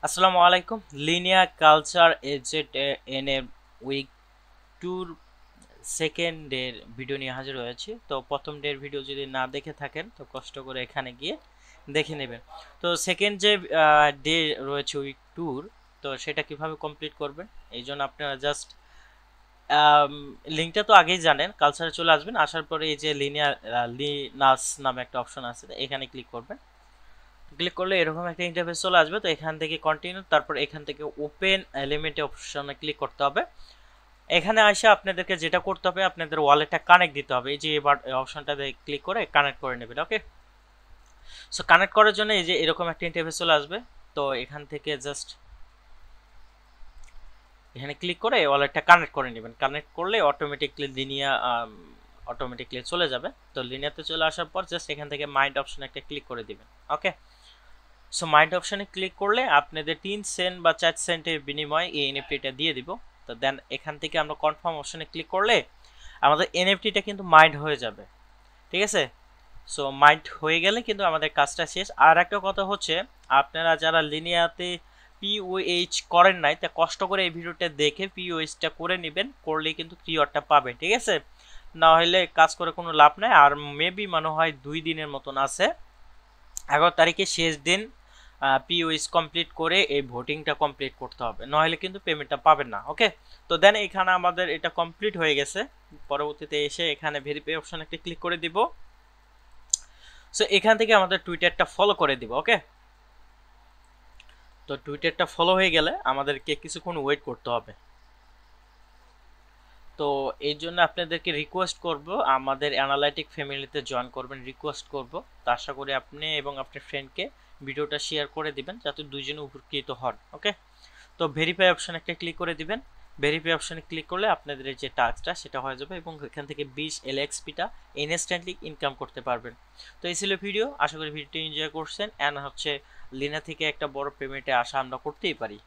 আসসালামু আলাইকুম। Linear culture এজেট এন এ উইক টুর সেকেন্ড ডের ভিডিও নিয়ে হাজির হয়েছি। তো প্রথম ডের ভিডিও যদি না দেখে থাকেন তো কষ্ট করে এখানে গিয়ে দেখে নেবেন। তো সেকেন্ড যে ডে রয়েছে উইক টুর, তো সেটা কিভাবে কমপ্লিট করবেন এই জন্য আপনারা জাস্ট লিঙ্কটা তো আগেই জানেন, কালচারে চলে আসবেন। আসার পরে এই যে লিনিয়ার লিনাস নামে একটা অপশন আছে, এখানে ক্লিক করবেন। ক্লিক করলে এরকম একটা ইন্টারফেস চলে আসবে। তো এখান থেকে কন্টিনিউ, তারপর এখান থেকে ওপেন এলিমেন্ট অপশনে ক্লিক করতে হবে। এখানে এসে আপনাদেরকে যেটা করতে হবে, আপনাদের ওয়ালেটটা কানেক্ট দিতে হবে। এই যে এবার অপশনটাতে ক্লিক করে কানেক্ট করে নেবেন। ওকে, সো কানেক্ট করার জন্য এই যে এরকম একটা ইন্টারফেস চলে আসবে। তো এখান থেকে জাস্ট এখানে ক্লিক করে ওয়ালেটটা কানেক্ট করে নেবেন। কানেক্ট করলে অটোমেটিকলি চলে যাবে। তো লিনিয়াতে চলে আসার পর জাস্ট এখান থেকে মাইন্ড অপশনে একটা ক্লিক করে দিবেন। ওকে, সো মাইন্ড অপশনে ক্লিক করলে আপনাদের 3 সেন্ট বা 4 সেন্টের বিনিময়ে এই এনএফটিটা দিয়ে দিব। তো দেন এখান থেকে আমরা কনফার্ম অপশনে ক্লিক করলে আমাদের এনএফটিটা কিন্তু মাইন্ড হয়ে যাবে। ঠিক আছে, সো মাইন্ড হয়ে গেলে কিন্তু আমাদের কাজটা শেষ। আর একটা কথা হচ্ছে, আপনারা যারা লিনিয়াতে পিওএইচ করেন নাই, তা কষ্ট করে এই ভিডিওটা দেখে পিওএইচটা করে নেবেন, করলেই কিন্তু রিওয়ার্ডটা পাবেন। ঠিক আছে, না হলে কাজ করে কোনো লাভ নাই। আর মেবি মনে হয় 2 দিনের মতন আছে, 11 তারিখে শেষ দিন। পিওএস কমপ্লিট করে এই ভোটিংটা কমপ্লিট করতে হবে, নইলে কিন্তু পেমেন্টটা পাবেন না। ওকে, তো দেন এখানে আমাদের এটা কমপ্লিট হয়ে গেছে। পরবর্তীতে এসে এখানে ভেরিফাই অপশন একটা ক্লিক করে দিব। সো এখান থেকে আমাদের টুইটারটা ফলো করে দিব। ওকে, তো টুইটারটা ফলো হয়ে গেলে আমাদেরকে কিছুক্ষণ ওয়েট করতে হবে। তো এই জন্য আপনাদেরকে রিকোয়েস্ট করব, আমাদের অ্যানালাইটিক ফ্যামিলিতে জয়েন করবেন, রিকোয়েস্ট করব। তো আশা করি আপনি এবং আপনার ফ্রেন্ডকে ভিডিওটা শেয়ার করে দিবেন যাতে দুইজনে উপকৃত হন। ওকে, তো ভেরিফাই অপশন একটা ক্লিক করে দিবেন। ভেরিফাই অপশনে ক্লিক করলে আপনাদের যে টাস্কটা সেটা হয়ে যাবে এবং এখান থেকে 20 এলএক্সপিটা ইনস্ট্যান্টলি ইনকাম করতে পারবেন। তো এই ছিল ভিডিও, আশা করি ভিডিওটি এনজয় করছেন। অ্যান্ড হচ্ছে লিনা থেকে একটা বড় পেমেন্টে আশা আমরা করতেই পারি।